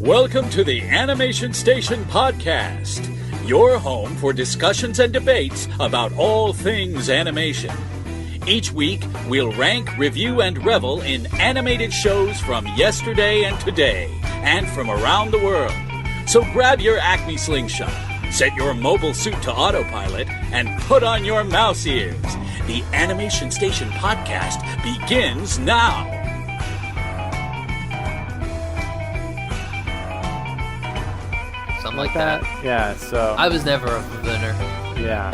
Welcome to the Animation Station Podcast, your home for discussions and debates about all things animation. Each week, we'll rank, review, and revel in animated shows from yesterday and today, and from around the world. So grab your Acme slingshot, set your mobile suit to autopilot, and put on your mouse ears. The Animation Station Podcast begins now. Something like that. Yeah, so I was never a Viner. yeah,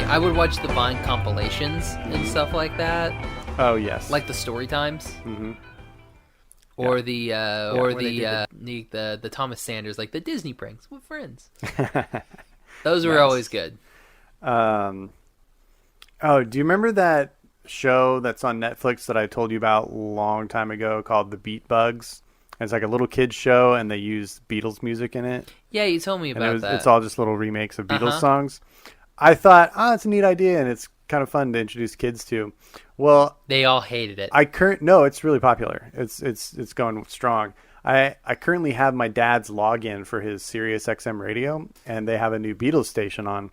I would watch the Vine compilations and stuff like that, oh yes, like the story times, or the Thomas Sanders, like the Disney pranks with friends. Those were always good. Oh, do you remember that show that's on Netflix that I told you about a long time ago called The Beat Bugs? It's like a little kids show, and they use Beatles music in it. Yeah, you told me about that. It's all just little remakes of Beatles songs. I thought, it's a neat idea, and it's kind of fun to introduce kids to. Well, they all hated it. No, it's really popular. It's going strong. I currently have my dad's login for his Sirius XM radio, and they have a new Beatles station on,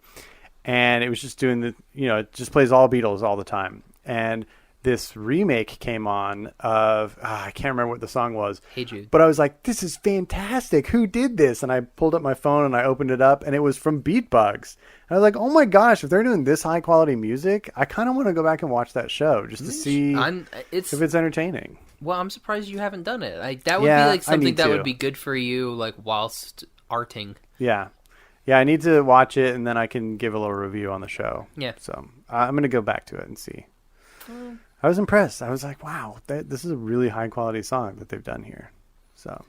and it was just doing it just plays all Beatles all the time. And this remake came on of, I can't remember what the song was. Hey Jude. But I was like, this is fantastic. Who did this? And I pulled up my phone and I opened it up, and it was from Beat Bugs. And I was like, oh my gosh, if they're doing this high quality music, I kind of want to go back and watch that show just to see if it's entertaining. Well, I'm surprised you haven't done it. That would be like something that would be good for you, like whilst arting. Yeah. Yeah, I need to watch it, and then I can give a little review on the show. Yeah. So I'm going to go back to it and see. I was impressed. I was like, wow, this is a really high-quality song that they've done here. So,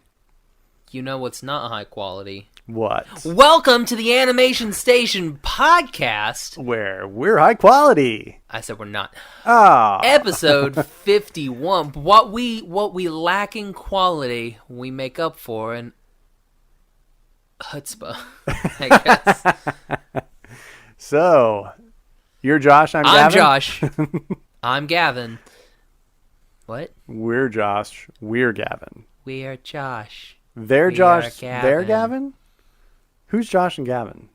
you know what's not high quality? What? Welcome to the Animation Station Podcast. Where we're high quality. I said we're not. Ah. Episode 51. What we lack in quality, we make up for in chutzpah, I guess. So, you're Josh, I'm Gavin? I'm Josh. I'm Gavin. What? We're Josh. We're Gavin. We are Josh. They're Josh. They're Gavin? Who's Josh and Gavin?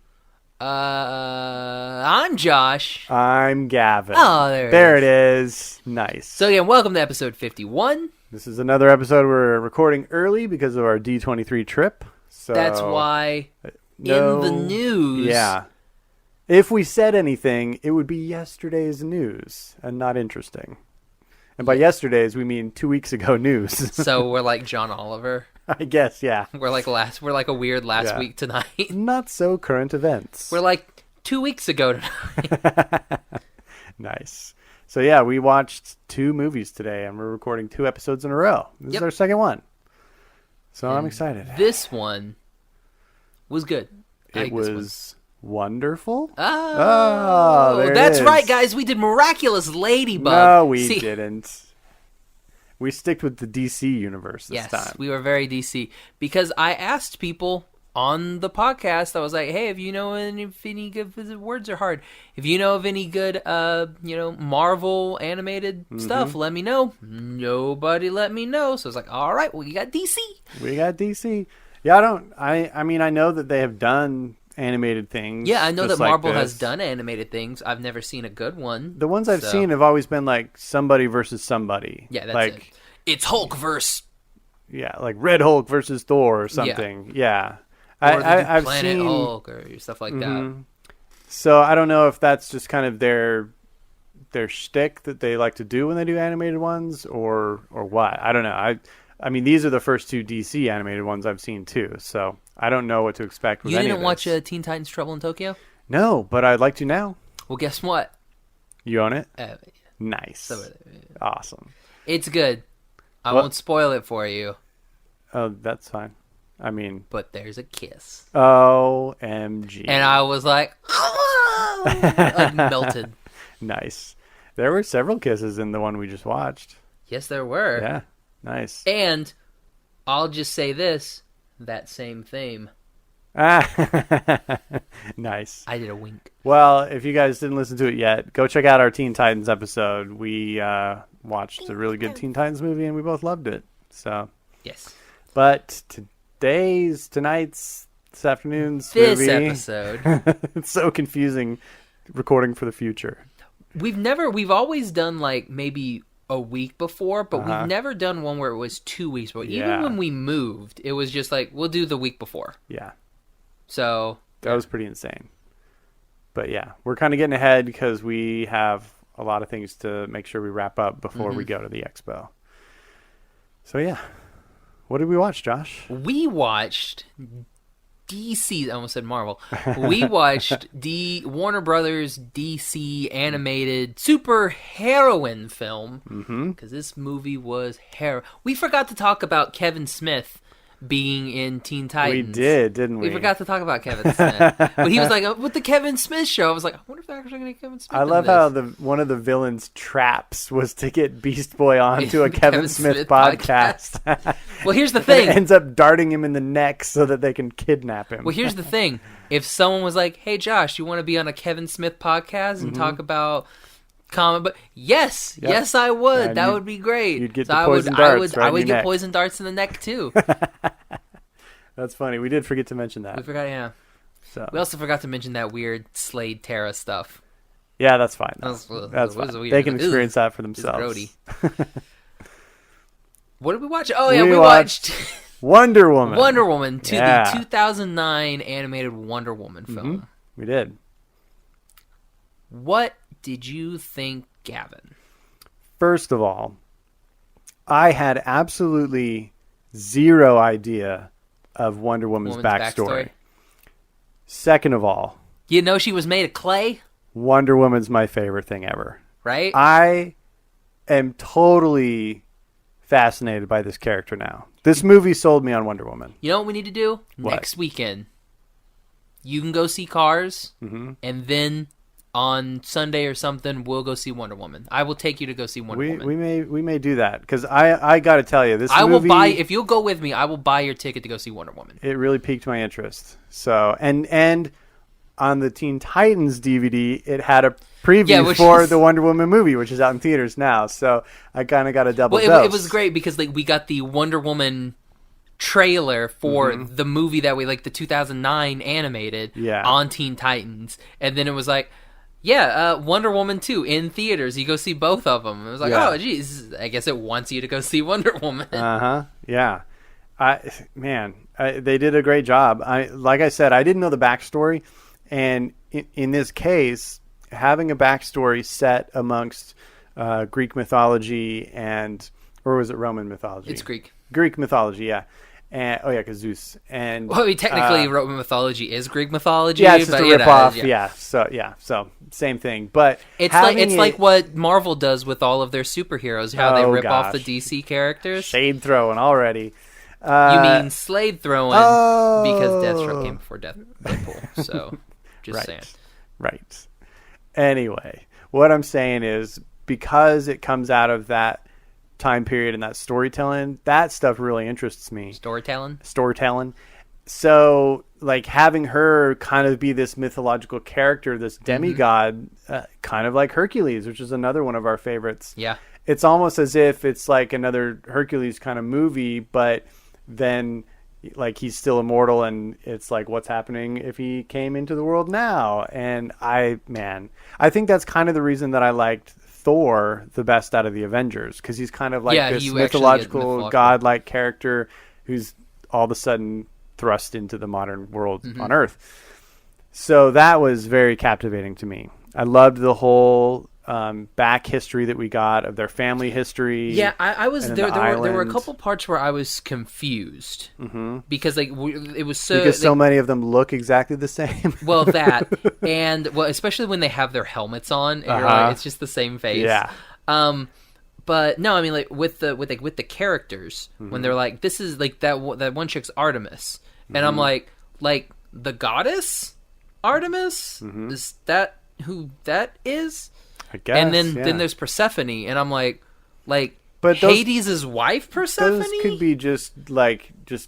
I'm Josh. I'm Gavin. Oh, there it is. Nice. So again, welcome to episode 51. This is another episode we're recording early because of our D23 trip. So that's why in the news. Yeah. If we said anything, it would be yesterday's news and not interesting. And by yesterday's, we mean 2 weeks ago news. So we're like John Oliver. I guess, yeah. We're like a weird last week tonight. Not so current events. We're like 2 weeks ago tonight. Nice. So yeah, we watched 2 movies today, and we're recording 2 episodes in a row. This is our second one. So I'm excited. This one was good. It was wonderful. Oh, that's right, guys. We did Miraculous Ladybug. No, we didn't. We sticked with the DC universe this time. Yes, we were very DC. Because I asked people on the podcast, I was like, hey, if you know any good, words are hard. If you know of any good, Marvel animated stuff, let me know. Nobody let me know. So I was like, all right, well, you got DC. We got DC. Yeah, I mean, I know that they have done animated things. Yeah, I know that Marvel has done animated things. I've never seen a good one. The ones I've seen have always been like somebody versus somebody. Yeah, that's like, it. It's Hulk versus... Yeah, like Red Hulk versus Thor or something. Yeah. Or I've Planet seen Hulk or stuff like that. So I don't know if that's just kind of their shtick that they like to do when they do animated ones or what. I don't know. I mean, these are the first 2 DC animated ones I've seen too, so I don't know what to expect with any of this. You didn't watch Teen Titans Trouble in Tokyo? No, but I'd like to now. Well, guess what? You own it? Nice. Awesome. It's good. I won't spoil it for you. Oh, that's fine. I mean... But there's a kiss. OMG. And I was like... like melted. Nice. There were several kisses in the one we just watched. Yes, there were. Yeah. Nice. And I'll just say this, that same theme. Nice. I did a wink. Well, if you guys didn't listen to it yet, go check out our Teen Titans episode. We watched a really good Teen Titans movie, and we both loved it. So Yes. But tonight's, this afternoon's This movie, episode. it's so confusing recording for the future. We've always done like maybe a week before, but we've never done one where it was 2 weeks before. Yeah. Even when we moved, it was just like, we'll do the week before. Yeah. So That was pretty insane. But yeah, we're kind of getting ahead because we have a lot of things to make sure we wrap up before we go to the expo. So yeah. What did we watch, Josh? we watched DC. I almost said Marvel. We watched Warner Brothers DC animated super heroine film because this movie was We forgot to talk about Kevin Smith being in Teen Titans. We did, didn't we? We forgot to talk about Kevin Smith. But he was like, with the Kevin Smith show, I was like, I wonder if they're actually going to get Kevin Smith I in love this. how one of the villain's traps was to get Beast Boy onto a Kevin Smith podcast. Well, here's the thing. It ends up darting him in the neck so that they can kidnap him. Well, here's the thing. If someone was like, hey, Josh, you want to be on a Kevin Smith podcast and talk about comic book? Yes, I would. And that would be great. You'd get So the poison darts I would in your get neck. poison darts in the neck, too. That's funny. We did forget to mention that. We forgot, yeah. So. We also forgot to mention that weird Slade Terra stuff. Yeah, that's fine. That was That's fine. weird. They can experience that for It's themselves. grody. What did we watch? Oh, yeah, we watched watched Wonder Woman. Wonder Woman, Yeah. the 2009 animated Wonder Woman film. We did. What did you think, Gavin? First of all, I had absolutely zero idea of Wonder Woman's backstory. Second of all, You know she was made of clay, Wonder Woman's my favorite thing ever. right? I am totally fascinated by this character now. This movie sold me on Wonder Woman. You know what we need to do? What? Next weekend, you can go see Cars, and then on Sunday or something, we'll go see Wonder Woman. I will take you to go see Wonder Woman. We may do that because I got to tell you, this I movie, will buy, if you'll go with me, I will buy your ticket to go see Wonder Woman. it really piqued my interest. So and on the Teen Titans DVD, it had a preview for the Wonder Woman movie, which is out in theaters now. So I kind of got a double dose. It was great because like we got the Wonder Woman trailer for the movie that we like, the 2009 animated on Teen Titans, and then it was like, Wonder Woman 2 in theaters. You go see both of them. It was like, oh, geez, I guess it wants you to go see Wonder Woman. Yeah. They did a great job. Like I said, I didn't know the backstory, and in this case, having a backstory set amongst Greek mythology or was it Roman mythology? It's Greek. Greek mythology, yeah. And because Zeus and well, I mean, technically, Roman mythology is Greek mythology. Yeah, it's just but, a rip off. Yeah. So same thing. But it's like what Marvel does with all of their superheroes, how they rip off the DC characters. Shade throwing already. You mean Slade throwing because Deathstroke came before Deadpool. So just saying. Right. Anyway, what I'm saying is because it comes out of that time period and that storytelling, that stuff really interests me. Storytelling. So like having her kind of be this mythological character, this demigod, kind of like Hercules, which is another one of our favorites. Yeah. It's almost as if it's like another Hercules kind of movie, but then like he's still immortal, and it's like what's happening if he came into the world now. And I think that's kind of the reason that I liked Thor the best out of the Avengers, because he's kind of like this mythological godlike character who's all of a sudden thrust into the modern world on Earth. So that was very captivating to me. I loved the whole back history that we got of their family history. Yeah, I was there. There were a couple parts where I was confused because like it was so many of them look exactly the same. Well, that and especially when they have their helmets on, and you're like, it's just the same face. Yeah. But no, I mean like with the characters when they're like, this is like that one chick's Artemis, and I'm like the goddess Artemis, is that who that is? I guess. And then there's Persephone, and I'm like, but But those, Hades' wife, Persephone? those could be just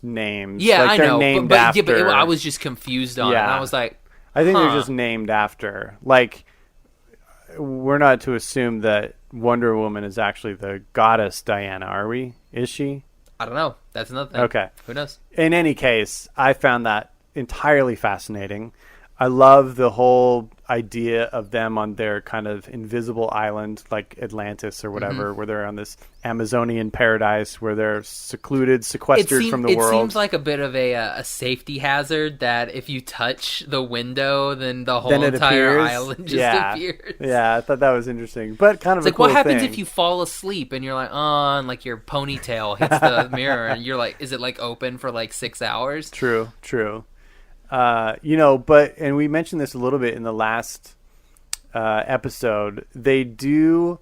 names. Yeah, like I they're know. Named But after. I was just confused on it. And I was like, I think they're just named after. Like, we're not to assume that Wonder Woman is actually the goddess Diana, are we? Is she? I don't know. That's another thing. Okay. Who knows? In any case, I found that entirely fascinating. I love the whole idea of them on their kind of invisible island, like Atlantis or whatever, where they're on this Amazonian paradise where they're secluded, sequestered from the world. It seems like a bit of a safety hazard that if you touch the window, then the whole entire island just appears. Yeah, I thought that was interesting, but kind of it's a cool what happens thing. if you fall asleep and you're like, oh, and like your ponytail hits the mirror and you're like, is it like open for like 6 hours? True. And we mentioned this a little bit in the last episode. They do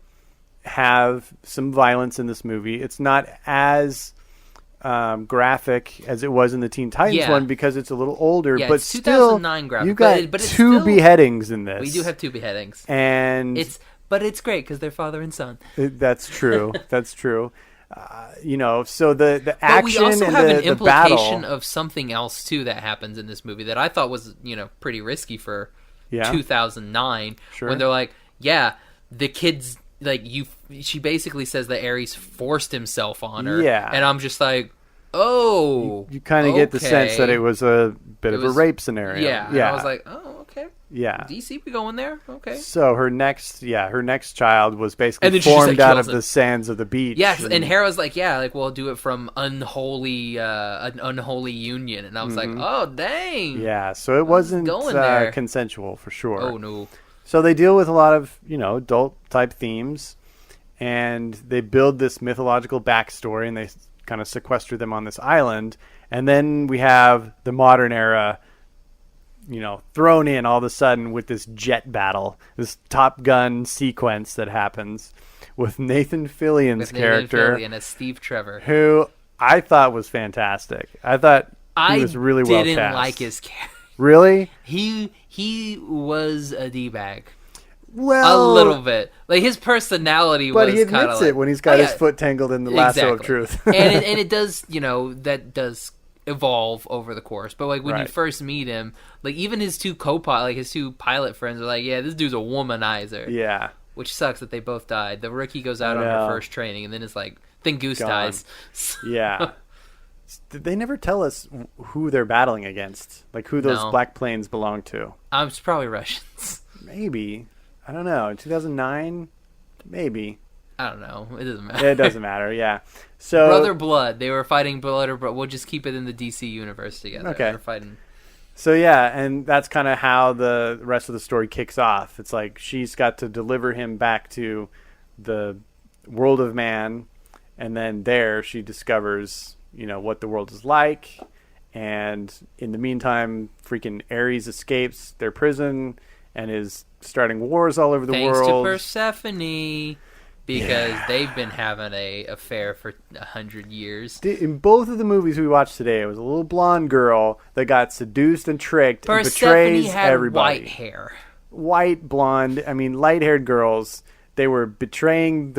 have some violence in this movie. It's not as graphic as it was in the Teen Titans one because it's a little older. Yeah, but it's still, 2009 graphic. You got but it's two still, beheadings in this. We do have two beheadings, and but it's great because they're father and son. That's true. That's true. So the action but we also and have the an implication battle of something else too that happens in this movie that I thought was pretty risky for 2009 when they're like, the kids she basically says that Ares forced himself on her, and I'm just like, you kind of get the sense that it was a bit of a rape scenario. And I was like, oh, okay. Yeah. DC, we going there? Okay. So her next child was basically formed out of the sands of the beach. Yes, and Hera's like, we'll do it from an unholy union. And I was like, oh, dang. Yeah, so it wasn't consensual for sure. Oh, no. So they deal with a lot of, adult-type themes, and they build this mythological backstory, and they kind of sequester them on this island. And then we have the modern era thrown in all of a sudden with this jet battle, this Top Gun sequence that happens with Nathan Fillion's character. Nathan Fillion as Steve Trevor. Who I thought was fantastic. I thought he was really well cast. I didn't like his character. Really? He was a D-bag. Well, a little bit. Like his personality was kind of But he admits it when he's got his foot tangled in the lasso of truth. and it does, that does evolve over the course. But like when you first meet him, like even his two his two pilot friends are like, yeah, this dude's a womanizer. Yeah. Which sucks that they both died. The rookie goes out on her first training and then it's like, then Goose dies. Yeah. They never tell us who they're battling against. Like who those black planes belong to. It's probably Russians. Maybe. I don't know. In 2009? Maybe. I don't know. It doesn't matter. It doesn't matter, yeah. So Brother Blood. They were fighting Brother Blood. We'll just keep it in the DC universe together. Okay. They're fighting. So yeah, and that's kind of how the rest of the story kicks off. It's like she's got to deliver him back to the world of man, and then there she discovers, what the world is like. And in the meantime, freaking Ares escapes their prison and is starting wars all over the world. Thanks to Persephone. Because they've been having a affair for 100 years. In both of the movies we watched today, it was a little blonde girl that got seduced and tricked and Persephone betrays had everybody. white hair. White, blonde, light-haired girls. They were betraying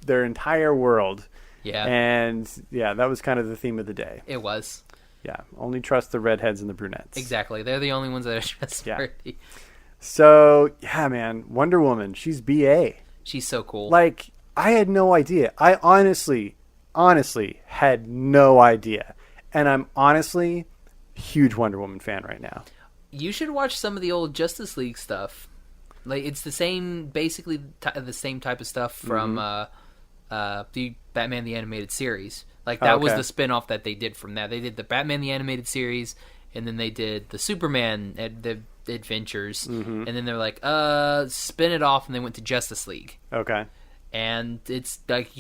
their entire world. Yeah. And, that was kind of the theme of the day. It was. Yeah, only trust the redheads and the brunettes. Exactly. They're the only ones that are trustworthy. Yeah. So, man, Wonder Woman, she's B.A. She's so cool. Like, I had no idea. I honestly had no idea. And I'm honestly a huge Wonder Woman fan right now. You should watch some of the old Justice League stuff. Like, it's the same, basically the same type of stuff from the Batman the Animated Series. Like, that was the spin-off that they did from that. They did the Batman the Animated Series, and then they did the Superman the adventures, and then they're like, spin it off, and they went to Justice League. Okay. And it's like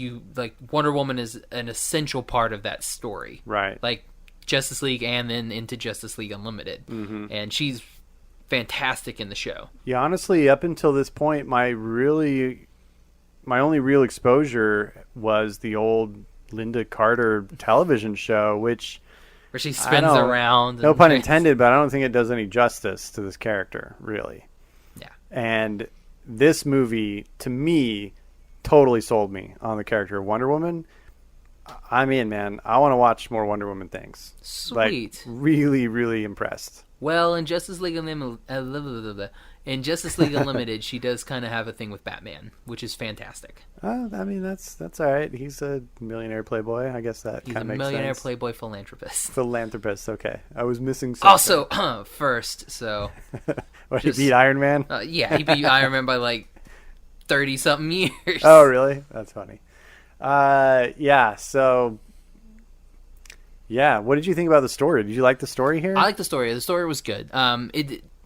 Wonder Woman is an essential part of that story. Right. Like Justice League and then into Justice League Unlimited. And she's fantastic in the show. Yeah, honestly, up until this point, my only real exposure was the old Linda Carter television show, which... Where she spins around. No pun intended, but I don't think it does any justice to this character, really. Yeah. And this movie, to me, totally sold me on the character of Wonder Woman. I'm in, man. I want to watch more Wonder Woman things. Sweet. Like, really, really impressed. Well, in Justice League Unlimited, she does kind of have a thing with Batman, which is fantastic. I mean, that's all right. He's a millionaire playboy. I guess that kind of makes sense. He's a millionaire playboy philanthropist. Philanthropist, okay. I was missing something. Also, first, so... What, he beat Iron Man? Yeah, he beat Iron Man by like 30-something years. Oh, really? That's funny. Yeah, so... Yeah, what did you think about the story? Did you like the story here? I like the story. The story was good.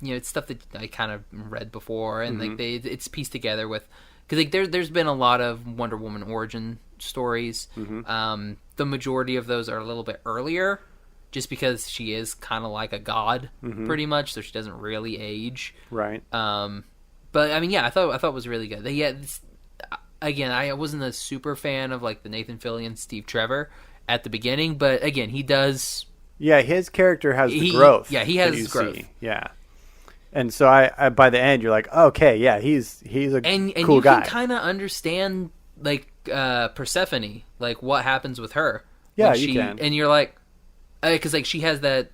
It's stuff that I kind of read before, and like it's pieced together with, because like there's been a lot of Wonder Woman origin stories. Mm-hmm. The majority of those are a little bit earlier, just because she is kind of like a god, pretty much, so she doesn't really age. Right. But I mean, yeah, I thought it was really good. Again, I wasn't a super fan of like the Nathan Fillion, Steve Trevor at the beginning, but again, he does. Yeah, his character has the growth. Yeah, he has growth. See. Yeah, and so I by the end, you're like, okay, yeah, he's a cool guy. And you can kind of understand like Persephone, like what happens with her. Yeah, you can. And you're like, because like she has that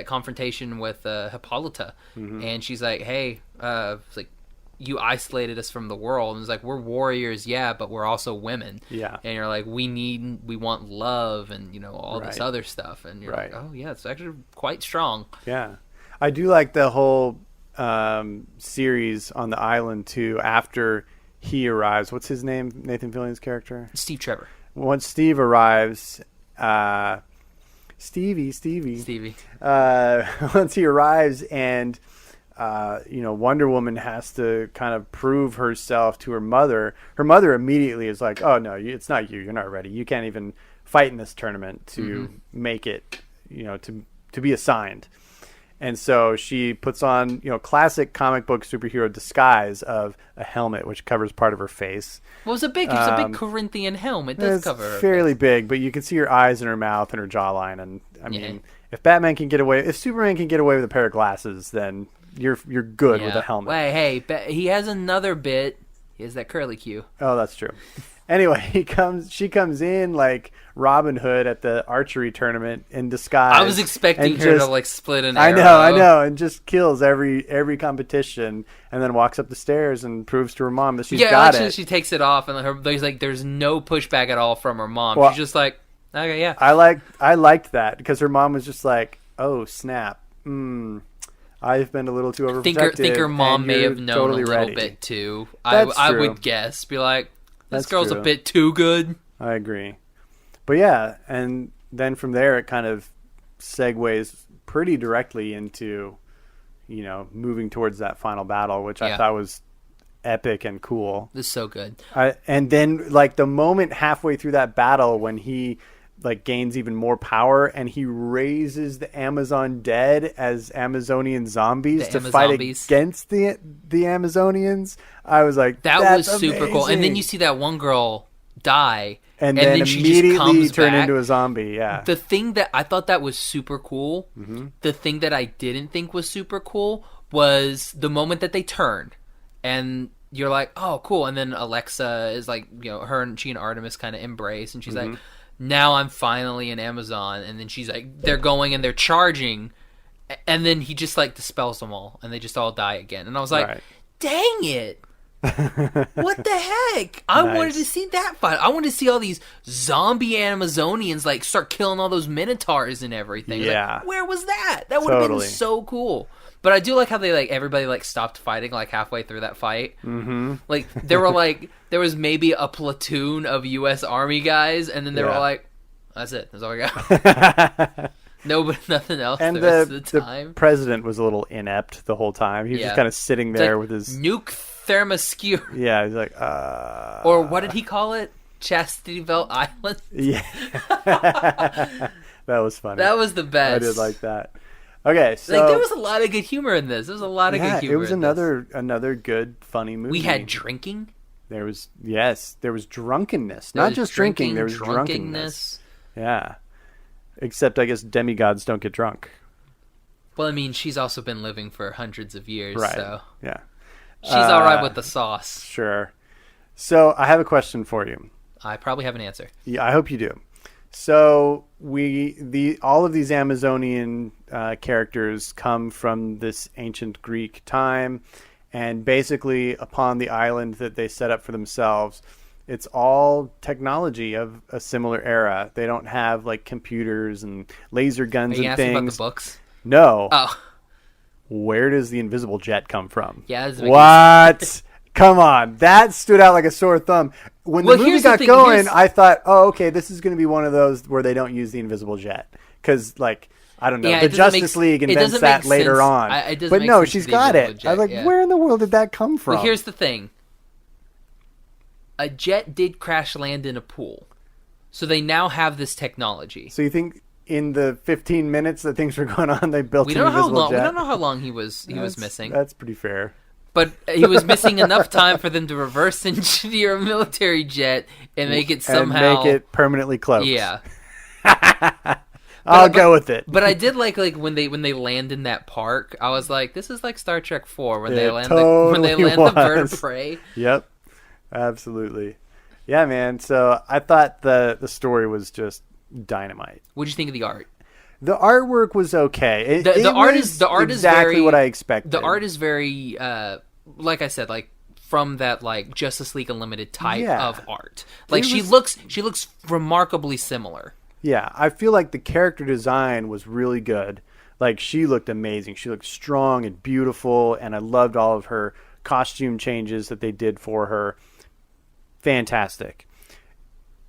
confrontation with Hippolyta, and she's like, hey, it's like, you isolated us from the world, and it's like, we're warriors, yeah, but we're also women. Yeah. And you're like, we want love, and all this other stuff, and you're like, oh yeah, it's actually quite strong. Yeah, I do like the whole series on the island too. After he arrives, what's his name? Nathan Fillion's character, Steve Trevor. Once Steve arrives, Stevie. Once he arrives and. Wonder Woman has to kind of prove herself to her mother. Her mother immediately is like, oh, no, it's not you. You're not ready. You can't even fight in this tournament to make it, to be assigned. And so she puts on, classic comic book superhero disguise of a helmet, which covers part of her face. Well, it's a big Corinthian helmet. It does cover her fairly big, but you can see her eyes and her mouth and her jawline. And I mean, if Superman can get away with a pair of glasses, then you're good with a helmet. Wait, hey, he has another bit. He has that curly Q. Oh, that's true. Anyway, she comes in like Robin Hood at the archery tournament in disguise. I was expecting her to like split an arrow. I know, and just kills every competition, and then walks up the stairs and proves to her mom that she's got it. She takes it off, and there's no pushback at all from her mom. Well, she's just like, okay, yeah. I liked that because her mom was just like, oh snap, I've been a little too overprotective. I think her mom may have known totally a little ready. bit too. I would guess. Be like, this That's girl's true. a bit too good. I agree. But yeah, and then from there it kind of segues pretty directly into, moving towards that final battle, which I thought was epic and cool. This is so good. And then like the moment halfway through that battle when he like gains even more power and he raises the Amazon dead as Amazonian zombies to fight against the Amazonians, I was like, that was super cool. And then you see that one girl die and then she immediately turn back into a zombie. Yeah. The thing that I thought that was super cool, the thing that I didn't think was super cool was the moment that they turned and you're like, oh cool, and then Alexa is like, she and Artemis kind of embrace and she's like, now I'm finally an Amazon. And then she's like, they're going and they're charging. And then he just like dispels them all. And they just all die again. And I was like, dang it. What the heck? I wanted to see that fight. I wanted to see all these zombie Amazonians like start killing all those Minotaurs and everything. Yeah. Like, where was that? That would have been so cool. But I do like how they like everybody like stopped fighting like halfway through that fight. Like there was maybe a platoon of U.S. Army guys, and then they were all like, "That's it. That's all we got." Nothing else. And the rest of the time, the president was a little inept the whole time. He was just kind of sitting there with his nuke thermoscure. Yeah, he's like, Or what did he call it? Chastity Belt Island. Yeah, that was funny. That was the best. I did like that. Okay, so like there was a lot of good humor in this. There was a lot of good humor. It was another good funny movie. We had drinking. There was drunkenness. Not just drinking. There was drunkenness. Yeah, except I guess demigods don't get drunk. Well, I mean, she's also been living for hundreds of years, right? So Yeah, she's all right with the sauce. Sure. So I have a question for you. I probably have an answer. Yeah, I hope you do. So all of these Amazonian characters come from this ancient Greek time, and basically upon the island that they set up for themselves, it's all technology of a similar era. They don't have like computers and laser guns Are you and asking things. about the books? No. Oh, Where does the invisible jet come from? yeah. That's What? Come on. That stood out like a sore thumb. When the movie here's the got thing, going, I thought, oh, okay, this is going to be one of those where they don't use the invisible jet. Because, like, I don't know, Yeah, the it doesn't Justice make- League it invents doesn't that make later sense. on. It doesn't But make no, sense she's to the got invisible it. jet, I was like, yeah. where in the world did that come from? Well, here's the thing. A jet did crash land in a pool. So they now have this technology. So you think in the 15 minutes that things were going on, they built We an don't know how invisible long. jet? We don't know how long he was missing. That's pretty fair. But he was missing enough time for them to reverse engineer a military jet and make it somehow And make it permanently cloaked. Yeah. I'll go with it. But I did like when they land in that park. I was like, this is like Star Trek 4 when It they land totally the bird of was. prey. Yep, absolutely. Yeah, man. So I thought the story was just dynamite. What did you think of the art? The artwork was okay. The art was is exactly very, what I expected. The art is very like I said, like from that like Justice League Unlimited type Yeah. of art. Like It she looks remarkably similar. Yeah, I feel like the character design was really good. Like, she looked amazing. She looked strong and beautiful, and I loved all of her costume changes that they did for her. Fantastic.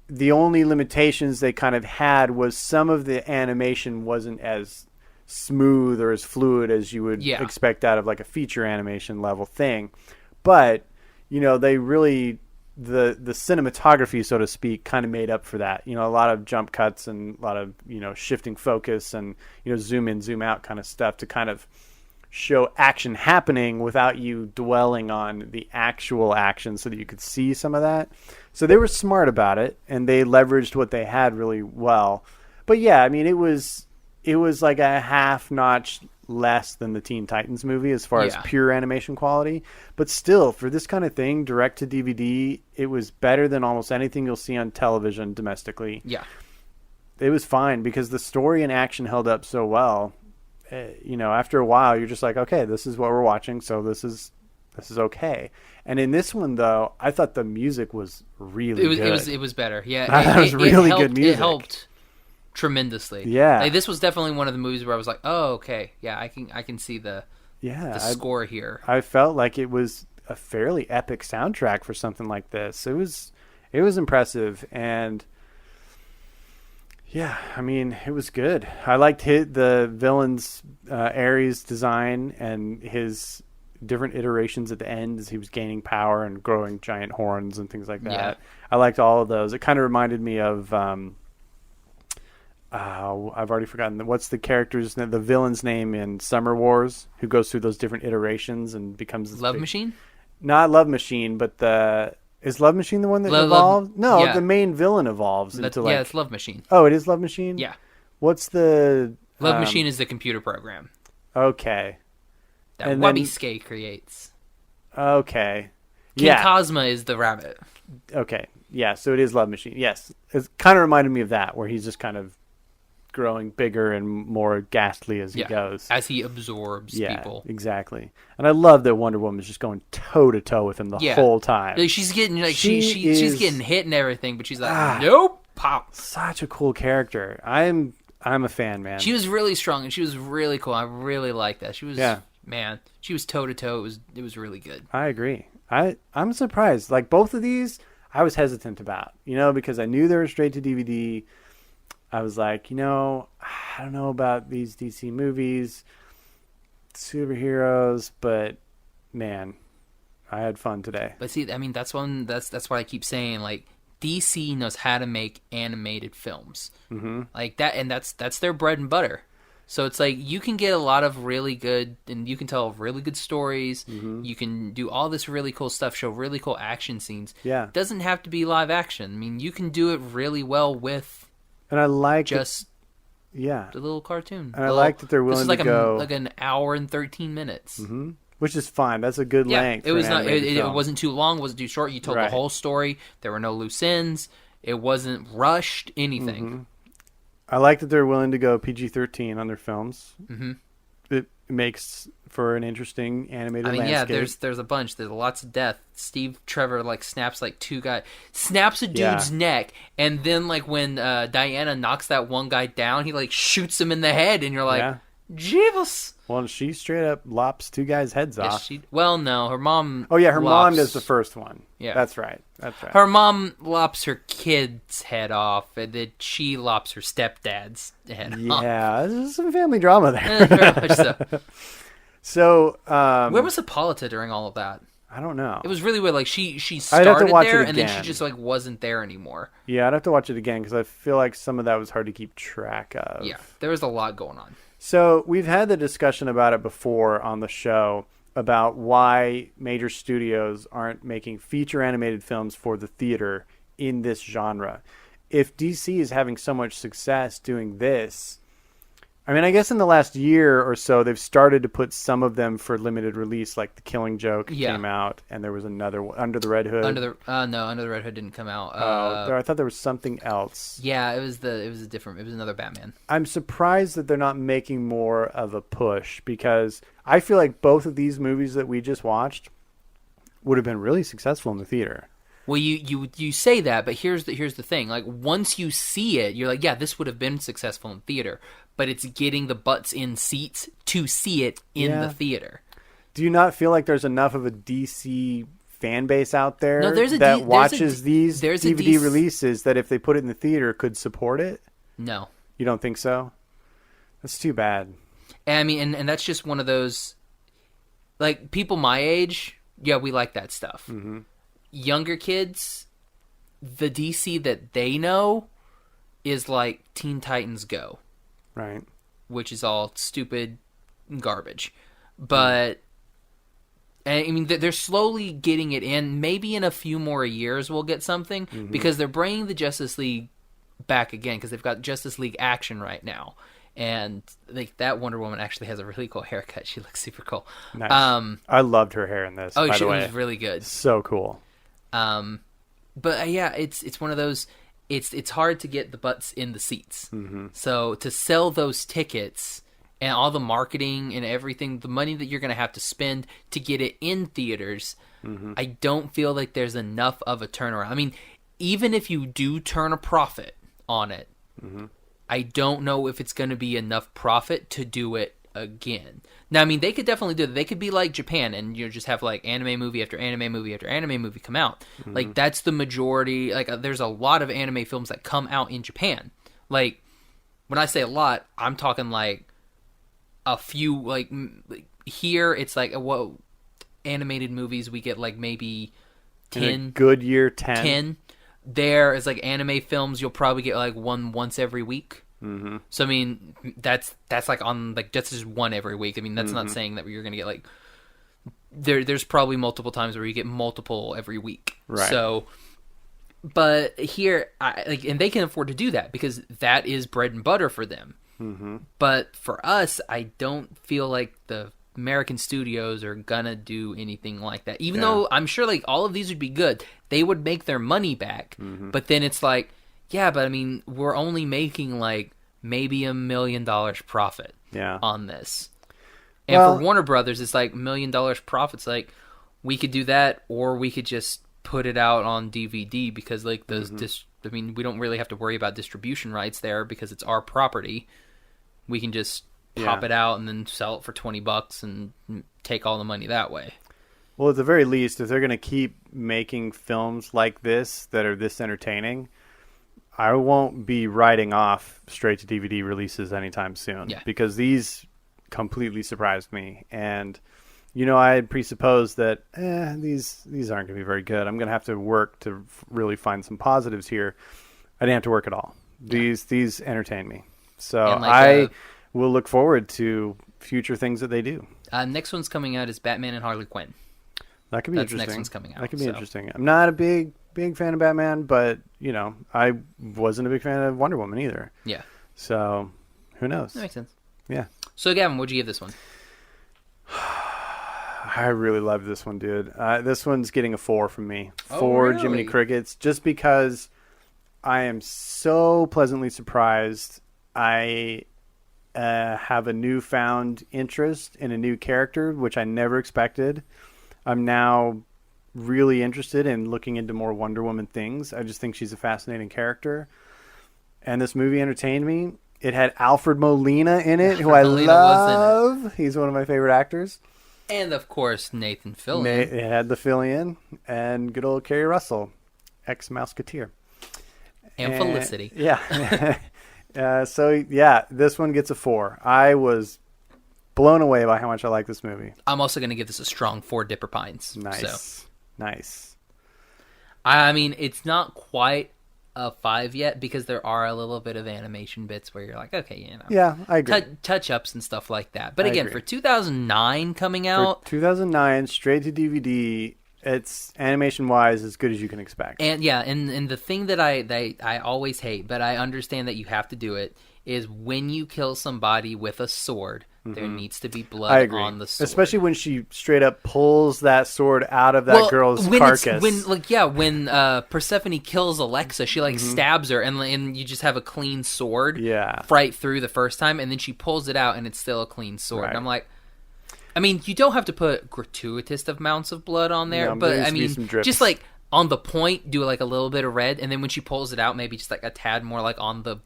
The only limitations they kind of had was some of the animation wasn't as smooth or as fluid as you would expect out of like a feature animation level thing. But, you know, they really... the cinematography, so to speak, kind of made up for that. You know, a lot of jump cuts and a lot of, you know, shifting focus and, you know, zoom in, zoom out kind of stuff to kind of show action happening without you dwelling on the actual action so that you could see some of that. So they were smart about it and they leveraged what they had really well. But yeah, I mean, it was like a half notch less than the Teen Titans movie as far as pure animation quality, but still, for this kind of thing, direct to DVD, it was better than almost anything you'll see on television domestically. Yeah, it was fine because the story and action held up so well. You know, after a while, you're just like, okay, this is what we're watching, so this is okay. And in this one, though, I thought the music was really good. It was better. Yeah, it was really good music. It helped tremendously. Yeah, like, this was definitely one of the movies where I was like, oh, okay, yeah, I can see the score here. I felt like it was a fairly epic soundtrack for something like this. It was impressive, and yeah, I mean, it was good. I liked the villain's Ares design and his different iterations at the end as he was gaining power and growing giant horns and things like that. Yeah. I liked all of those. It kind of reminded me of I've already forgotten. What's the the villain's name in Summer Wars, who goes through those different iterations and becomes this Love Machine? Not Love Machine, but is Love Machine the one that evolves? No, the main villain evolves into like... Yeah, it's Love Machine. Oh, it is Love Machine? Yeah. What's the... Love Machine is the computer program. Okay. That And Wabi-Skate creates. Okay. King Cosma is the rabbit. Okay. Yeah, so it is Love Machine. Yes. It kind of reminded me of that, where he's just kind of growing bigger and more ghastly as he goes. As he absorbs people. Exactly. And I love that Wonder Woman's just going toe-to-toe with him the whole time. She's getting, like, she's getting hit and everything, but she's like, nope, pop. Such a cool character. I'm a fan, man. She was really strong, and she was really cool. I really liked that. She was, man, she was toe-to-toe. It was really good. I agree. I'm surprised. Like, both of these, I was hesitant about, you know, because I knew they were straight to DVD. I was like, you know, I don't know about these DC movies, superheroes, but man, I had fun today. But see, I mean, that's what I keep saying. Like, DC knows how to make animated films, like that, and that's their bread and butter. So it's like you can get a lot of really good, and you can tell really good stories. You can do all this really cool stuff, show really cool action scenes. Yeah, it doesn't have to be live action. I mean, you can do it really well with. And I like just the little cartoon. And I like that they're willing to go like an hour and 13 minutes. Which is fine. That's a good length. It was not. It film. wasn't too long. Wasn't too short. You told Right. the whole story. There were no loose ends. It wasn't rushed. Anything. Mm-hmm. I like that they're willing to go PG-13 on their films. Mm-hmm. It makes for an interesting animated landscape. Yeah. There's a bunch. There's lots of death. Steve Trevor snaps snaps a dude's neck, and then when Diana knocks that one guy down, he shoots him in the head, and you're like, Jeebus. Well, she straight up lops two guys' heads off. Well, no, her mom. Oh yeah, her mom does the first one. Yeah, that's right. Her mom lops her kid's head off, and then she lops her stepdad's head off. Yeah, there's some family drama there. Very much so. So, where was Hippolyta during all of that? I don't know. It was really weird. She I'd have to started watch there, it and then she again. just wasn't there anymore. Yeah, I'd have to watch it again because I feel like some of that was hard to keep track of. Yeah, there was a lot going on. So we've had the discussion about it before on the show about why major studios aren't making feature animated films for the theater in this genre. If DC is having so much success doing this, I mean, I guess in the last year or so, they've started to put some of them for limited release, like The Killing Joke came out, and there was another one, Under the Red Hood. Under the Red Hood didn't come out. I thought there was something else. Yeah, it was another Batman. I'm surprised that they're not making more of a push, because I feel like both of these movies that we just watched would have been really successful in the theater. Well, you say that, but here's the thing. Once you see it, you're like, yeah, this would have been successful in theater. But it's getting the butts in seats to see it in the theater. Do you not feel like there's enough of a DC fan base out there that watches these DVD releases that if they put it in the theater could support it? No. You don't think so? That's too bad. And I mean, and that's just one of those, people my age, yeah, we like that stuff. Mm-hmm. Younger kids, the DC that they know is Teen Titans Go. Right. Which is all stupid garbage. But, I mean, they're slowly getting it in. Maybe in a few more years we'll get something, because they're bringing the Justice League back again, because they've got Justice League Action right now. And that Wonder Woman actually has a really cool haircut. She looks super cool. Nice. I loved her hair in this, by the way. It was really good. So cool. But yeah, it's one of those... It's hard to get the butts in the seats. Mm-hmm. So to sell those tickets and all the marketing and everything, the money that you're going to have to spend to get it in theaters, I don't feel like there's enough of a turnaround. I mean, even if you do turn a profit on it, I don't know if it's going to be enough profit to do it again. Now, I mean, they could definitely do it. They could be like Japan and just have anime movie after anime movie after anime movie come out. That's the majority. There's a lot of anime films that come out in Japan. When I say a lot, I'm talking a few. Here, it's what animated movies we get maybe 10. In a good year, 10. 10. There is anime films you'll probably get one once every week. Mm-hmm. So I mean, that's on that's just one every week. I mean, that's not saying that you're gonna get there's probably multiple times where you get multiple every week. Right. So, but here, and they can afford to do that because that is bread and butter for them. Mm-hmm. But for us, I don't feel like the American studios are gonna do anything like that. Even though I'm sure all of these would be good, they would make their money back. Mm-hmm. But then it's yeah, but I mean, we're only making maybe $1 million profit on this. And for Warner Brothers, it's $1 million profits. We could do that, or we could just put it out on DVD because those I mean, we don't really have to worry about distribution rights there because it's our property. We can just pop it out and then sell it for $20 and take all the money that way. Well, at the very least, if they're going to keep making films like this that are this entertaining, I won't be writing off straight to DVD releases anytime soon because these completely surprised me. And, I had presupposed that these aren't going to be very good. I'm going to have to work to really find some positives here. I didn't have to work at all. These entertain me. So I will look forward to future things that they do. Next one's coming out is Batman and Harley Quinn. That could be interesting. Next one's coming out. That could be interesting. I'm not a big fan of Batman, but I wasn't a big fan of Wonder Woman either. Yeah. So who knows? That makes sense. Yeah. So Gavin, what'd you give this one? I really love this one, dude. This one's getting a 4 from me. Oh, 4 really? Jiminy Crickets, just because I am so pleasantly surprised. I have a newfound interest in a new character, which I never expected. I'm now really interested in looking into more Wonder Woman things. I just think she's a fascinating character. And this movie entertained me. It had Alfred Molina in it, who I Molina was in it. love. He's one of my favorite actors. And, of course, Nathan Fillion. It had the Fillion and good old Keri Russell, ex-Mouseketeer. And Felicity. Yeah. This one gets a 4. I was blown away by how much I like this movie. I'm also going to give this a strong 4 Dipper Pines. Nice. I mean, it's not quite a 5 yet because there are a little bit of animation bits where you're like, okay, Yeah, I agree. Touch-ups and stuff like that. But I again, agree. for 2009 coming out... For 2009, straight to DVD, it's animation-wise as good as you can expect. And yeah, and the thing that I always hate, but I understand that you have to do it, is when you kill somebody with a sword, there needs to be blood on the sword. Especially when she straight up pulls that sword out of that girl's carcass. When Persephone kills Alexa, she stabs her, and you just have a clean sword right through the first time, and then she pulls it out, and it's still a clean sword. Right. And I'm like, I mean, you don't have to put gratuitous amounts of blood on there, but I mean, just like on the point, do like a little bit of red, and then when she pulls it out, maybe just like a tad more like on the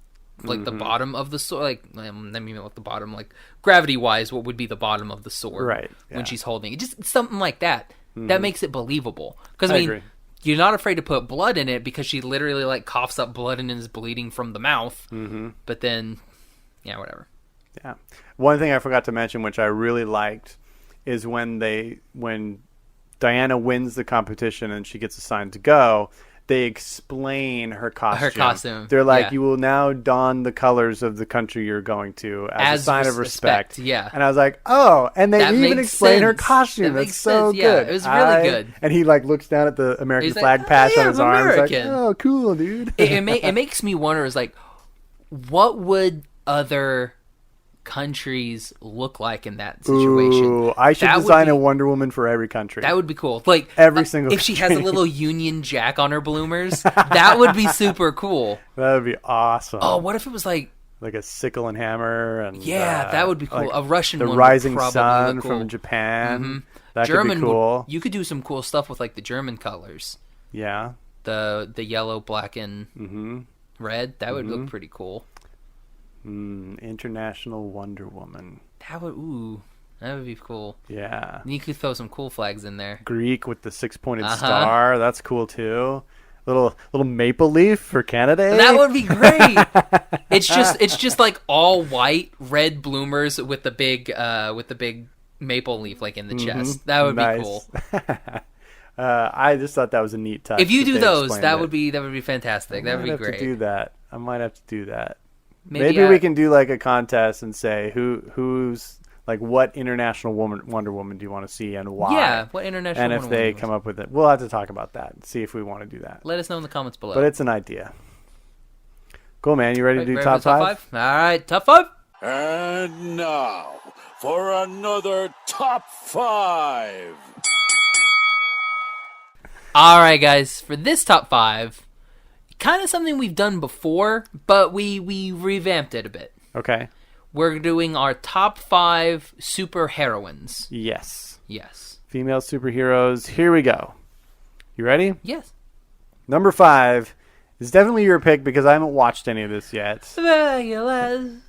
the bottom of the sword, like I mean, like the bottom, like gravity wise, what would be the bottom of the sword, right? When she's holding it, just something like that. That makes it believable. Because I mean, agree. You're not afraid to put blood in it because she literally like coughs up blood and is bleeding from the mouth. But then, yeah, whatever. Yeah. One thing I forgot to mention, which I really liked, is when Diana wins the competition and she gets assigned to go, they explain her costume. They're like, you will now don the colors of the country you're going to as a sign of respect. Yeah. And I was like, oh, and they even explain her costume. That's so good. Yeah, it was really good. And he like looks down at the American flag patch on his arm. He's like, oh, cool, dude. It makes me wonder, is like, what would other countries look like in that situation? Ooh, I should design a Wonder Woman for every country. That would be cool. Like every single if she has a little Union Jack on her bloomers, that would be super cool. That would be awesome. Oh, what if it was like a sickle and hammer and that would be cool. Like a Russian the one rising would sun look cool. from Japan. That German could be cool. You could do some cool stuff with like the German colors. Yeah. The yellow, black, and red. That would look pretty cool. International Wonder Woman. That would be cool. Yeah. And you could throw some cool flags in there. Greek with the 6-pointed star. That's cool too. Little maple leaf for Canada. That would be great. It's just like all white, red bloomers with the big maple leaf like in the chest. That would be cool. I just thought that was a neat touch. If you do those, that would be fantastic. That would be great. I might have to do that. Maybe we can do like a contest and say who's like what international Wonder Woman do you want to see and why? Yeah, what international and Wonder if they Woman come up with it, we'll have to talk about that and see if we want to do that. Let us know in the comments below. But it's an idea. Cool, man. You ready to do top 5? All right, top 5. And now for another top 5. All right, guys. For this top 5. Kind of something we've done before, but we revamped it a bit. Okay. We're doing our top 5 super heroines. Yes. Female superheroes. Here we go. You ready? Yes. Number 5 is definitely your pick because I haven't watched any of this yet. Miraculous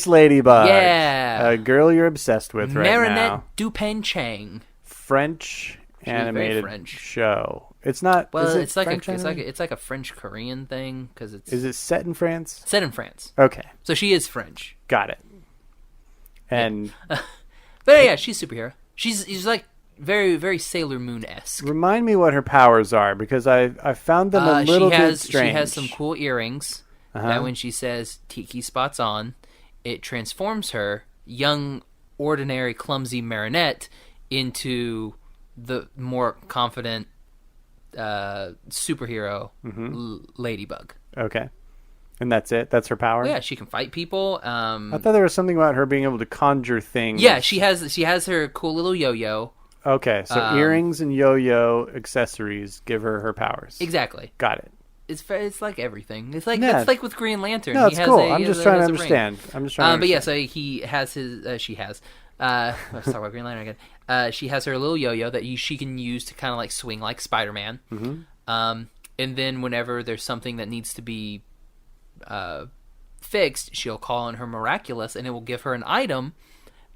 Ladybug. Yeah. A girl you're obsessed with right now. Marinette Dupain-Chang. French animated show. It's not. Well, it's like a French Korean thing because it's. Is it set in France? Set in France. Okay. So she is French. Got it. And. But yeah, she's a superhero. She's like very very Sailor Moon-esque. Remind me what her powers are because I found them a little bit strange. She has some cool earrings that when she says "Tiki Spot's on," it transforms her, young, ordinary, clumsy Marinette, into the more confident superhero Ladybug. Okay. And that's it? That's her power? Well, yeah, she can fight people. I thought there was something about her being able to conjure things. Yeah, she has her cool little yo-yo. Okay, so earrings and yo-yo accessories give her her powers. Exactly. Got it. It's like everything. It's like with Green Lantern. No, it's cool. I'm just trying to understand. But yeah, so he has his. She has. Let's talk about Green Lantern again. She has her little yo-yo that she can use to kind of like swing like Spider-Man. Mm-hmm. And then whenever there's something that needs to be fixed, she'll call on her miraculous, and it will give her an item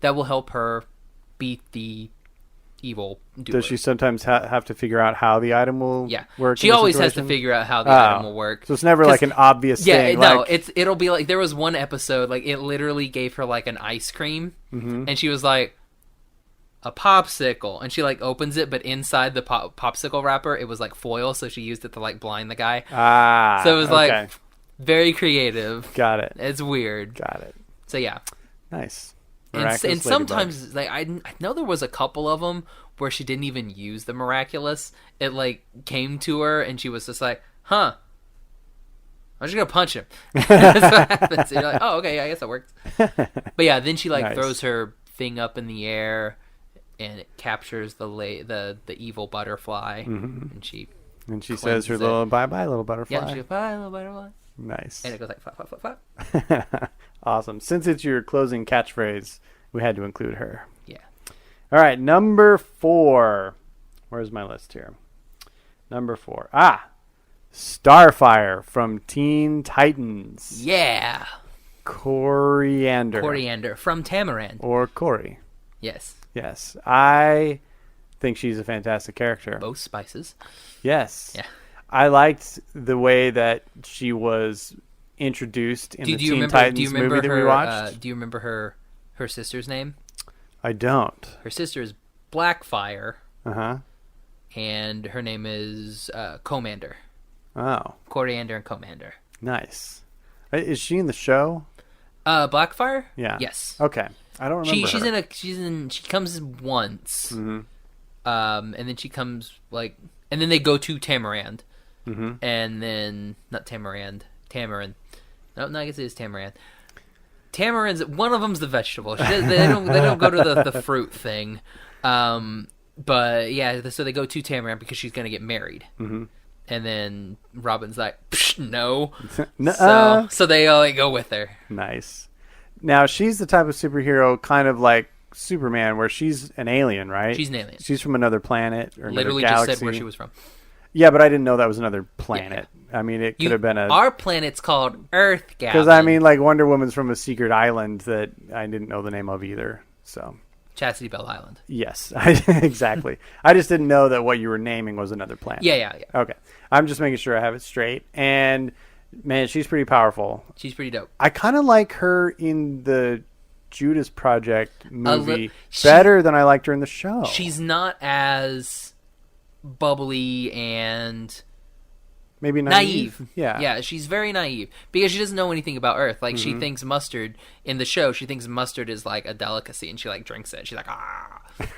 that will help her beat the evil doer. Does she sometimes have to figure out how the item will work? She always has to figure out how the item will work. So it's never like an obvious thing. Yeah, no, it'll be like, there was one episode, like it literally gave her like an ice cream, and she was like, a popsicle, and she like opens it, but inside the popsicle wrapper, it was like foil, so she used it to like blind the guy. So it was like very creative. Got it. It's weird. Got it. So yeah. Nice. And sometimes, like I know there was a couple of them where she didn't even use the miraculous. It like came to her, and she was just like, "Huh, I'm just gonna punch him." That's what happens. And you're like, "Oh, okay, I guess that worked." But yeah, then she like throws her thing up in the air, and it captures the evil butterfly, and she says her little bye-bye, little butterfly. Yeah, she goes, "Bye, little butterfly." Nice. And it goes like flap, flap, flap, flap. Awesome. Since it's your closing catchphrase, we had to include her. Yeah. All right, number 4. Where's my list here? Number 4. Starfire from Teen Titans. Yeah. Coriander. Coriander from Tamarind. Or Cori. Yes. Yes. I think she's a fantastic character. Both spices. Yes. Yeah. I liked the way that she was introduced in the Teen Titans movie that we watched. Do you remember her sister's name? I don't. Her sister is Blackfire. Uh-huh. And her name is Commander. Oh. Coriander and Commander. Nice. Is she in the show? Blackfire? Yeah. Yes. Okay. I don't remember she comes once. Mm-hmm. And then she comes like, and then they go to Tamarind. Mm-hmm. And then not Tamarind. No, I guess it is Tamarind. Tamarind's one of them's the vegetable. They don't go to the fruit thing. But yeah, so they go to Tamarind because she's gonna get married. Mm-hmm. And then Robin's like, no. So they like go with her. Nice. Now she's the type of superhero, kind of like Superman, where she's an alien, right? She's an alien. She's from another planet or literally another galaxy. Just said where she was from. Yeah, but I didn't know that was another planet. Yeah. I mean, it could have been Our planet's called Earth, Gavin. Because, I mean, like, Wonder Woman's from a secret island that I didn't know the name of either, so... Chastity Belle Island. Yes, exactly. I just didn't know that what you were naming was another planet. Yeah. Okay. I'm just making sure I have it straight. And, man, she's pretty powerful. She's pretty dope. I kind of like her in the Judas Project movie better than I liked her in the show. She's not as... bubbly and maybe naive. Yeah, she's very naive because she doesn't know anything about Earth. Like she thinks mustard in the show. She thinks mustard is like a delicacy, and she like drinks it. She's like,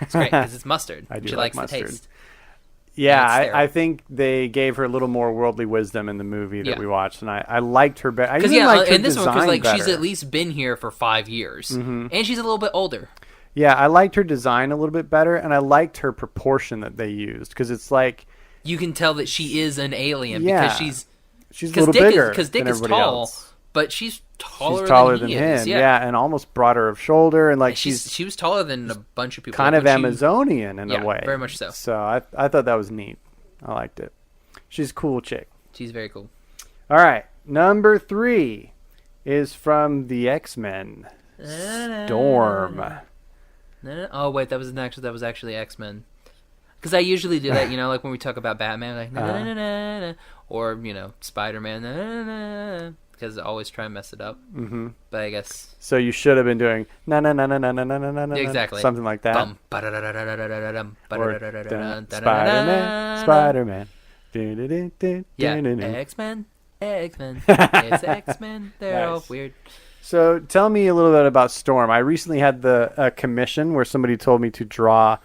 it's great because it's mustard. I do she like likes mustard. the taste. Yeah, I think they gave her a little more worldly wisdom in the movie that we watched, and I liked her better. Because in this one, because like she's at least been here for 5 years, and she's a little bit older. Yeah, I liked her design a little bit better, and I liked her proportion that they used, because it's like... You can tell that she is an alien, because she's a little bigger because Dick is tall, else. But she's taller than he him. Is. Yeah, and almost broader of shoulder, and like she was taller than a bunch of people. Kind of Amazonian in a way. Very much so. So I thought that was neat. I liked it. She's a cool chick. She's very cool. All right, number 3 is from the X-Men. Storm. Oh wait, that was actually X-Men. Because I usually do that, like when we talk about Batman, like or Spider-Man, because I always try and mess it up. Mm-hmm. But I guess so. You should have been doing exactly something like that. Spider-Man. Yeah, X-Men. It's X-Men. They're all weird. So tell me a little bit about Storm. I recently had the commission where somebody told me to draw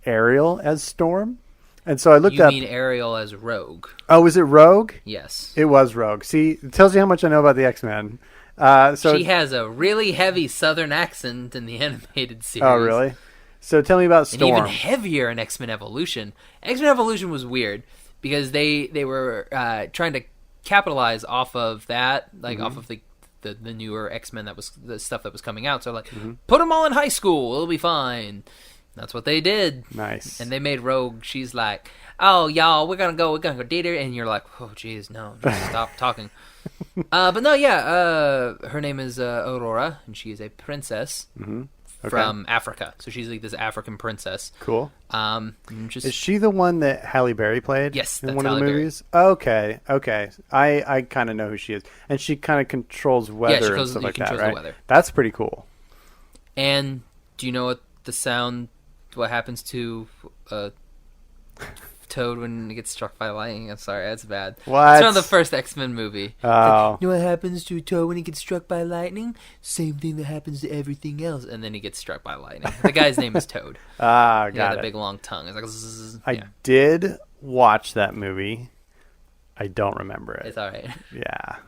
Ariel as Storm, And so I looked You up. mean Ariel as Rogue? Oh, was it Rogue? Yes. It was Rogue. See, it tells you how much I know about the X-Men. She has a really heavy Southern accent in the animated series. Oh, really? So tell me about Storm. And even heavier in X-Men Evolution. X-Men Evolution was weird because they were trying to capitalize off of that, like off of the newer X-Men, that was the stuff that was coming out. So like, put them all in high school, it'll be fine. That's what they did. Nice. And they made Rogue. She's like, "Oh, y'all, we're gonna go date her," and you're like, "Oh, geez, no, just stop talking." But no, yeah, her name is Aurora, and she is a princess from Africa. So she's like this African princess. Cool. Just, Is she the one that Halle Berry played? Yes, in that's one Halle of the Berry. movies. Okay. I kind of know who she is, and she kind of controls weather and stuff like that, right? The weather. That's pretty cool. And do you know what happens to Toad when he gets struck by lightning? I'm sorry, that's bad. What? It's from the first X-Men movie. Oh. You know what happens to Toad when he gets struck by lightning? Same thing that happens to everything else. And then he gets struck by lightning. The guy's name is Toad. Got the it. big long tongue. It's like, zzz, I did watch that movie. I don't remember it. It's all right. Yeah,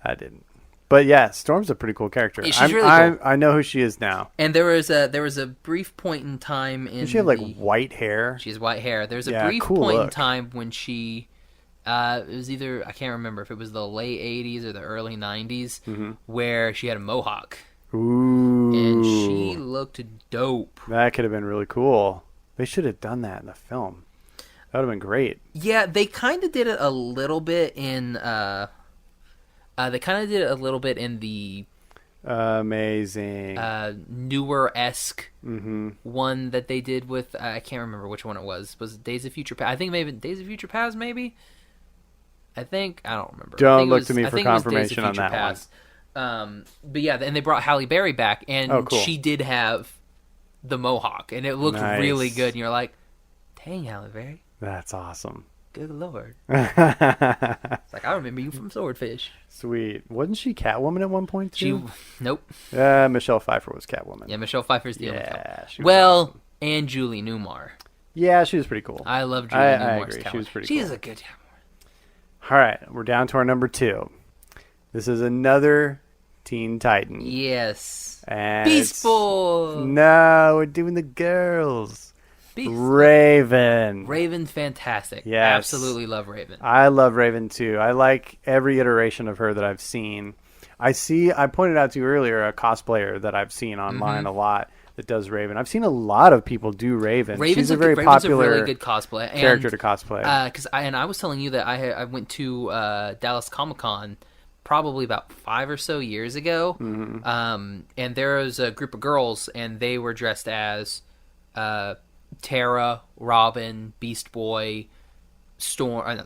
I didn't. But yeah, Storm's a pretty cool character. Yeah, she's really cool. I know who she is now. And there was a brief point in time in Does she have like white hair? She has white hair. There's a Yeah, brief cool point in look. time when she it was either, I can't remember if it was the late 80s or the early 90s, where she had a mohawk. Ooh. And she looked dope. That could have been really cool. They should have done that in the film. That would have been great. Yeah, they kind of did it a little bit in the Amazing. newer-esque one that they did with, I can't remember which one it was. Was it Days of Future Past? I think maybe Days of Future Past, maybe? I don't remember. Don't look to me for confirmation on that one. But yeah, and they brought Halle Berry back, and Oh, cool. she did have the mohawk, and it looked Nice. really good, and you're like, dang, Halle Berry, That's awesome. good lord. It's like, I remember you from Swordfish. Sweet. Wasn't she Catwoman at one point too? Nope. Michelle Pfeiffer was Catwoman. Yeah, Michelle Pfeiffer's the only Yeah, one. she was Well, awesome. and Julie Newmar. Yeah, she was pretty cool. I love Julie I Newmar's agree. Catwoman. She was pretty She cool. is a good Catwoman. All right, we're down to our number 2. This is another Teen Titan. Yes. And Beast it's- Boy. No, we're doing the girls. Beast. Raven. Raven's fantastic. Yes. Absolutely love Raven. I love Raven too. I like every iteration of her that I've seen. I pointed out to you earlier a cosplayer that I've seen online a lot that does Raven. I've seen a lot of people do Raven. Raven's She's a very popular really good cosplay. character to cosplay. I was telling you that I went to Dallas Comic-Con probably about 5 or so years ago. And there was a group of girls, and they were dressed as Terra, Robin, Beast Boy, Starfire,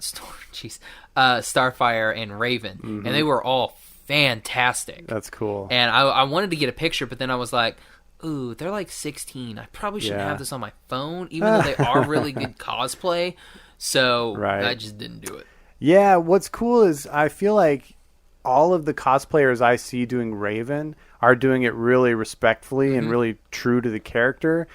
and Raven. And they were all fantastic. That's cool. And I wanted to get a picture, but then I was like, ooh, they're like 16. I probably shouldn't have this on my phone, even though they are really good cosplay. So I just didn't do it. Yeah, what's cool is I feel like all of the cosplayers I see doing Raven are doing it really respectfully and really true to the character.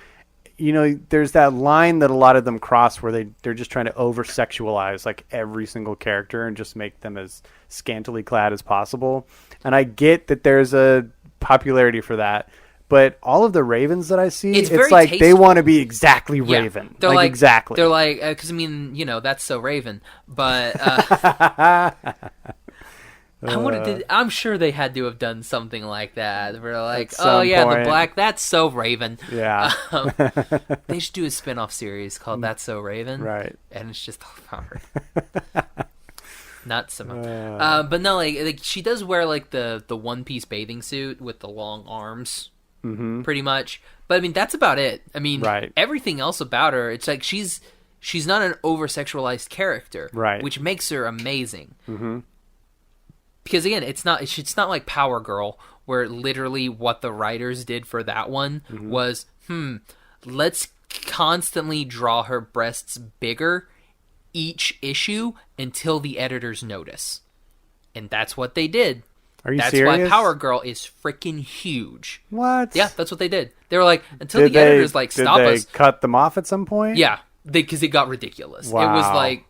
You know, there's that line that a lot of them cross where they're just trying to over-sexualize like every single character and just make them as scantily clad as possible. And I get that there's a popularity for that. But all of the Ravens that I see, it's like tasteful. they want to be exactly Raven. They're like exactly. They're like, because I mean, you know, that's so Raven. But I'm sure they had to have done something like that. We're like, oh yeah, point. the black, that's so Raven. Yeah. They should do a spin-off series called That's So Raven. Right. And it's just not somehow. But no, like she does wear like the one-piece bathing suit with the long arms. Pretty much. But I mean, that's about it. I mean, everything else about her, it's like she's not an over-sexualized character. Right. Which makes her amazing. Because again, it's not like Power Girl, where literally what the writers did for that one was, let's constantly draw her breasts bigger each issue until the editors notice. And that's what they did. Are you that's serious? why Power Girl is freaking huge. What? Yeah, that's what they did. They were like, until the editors like stop us. Did they cut them off at some point? Yeah. because it got ridiculous. Wow. It was like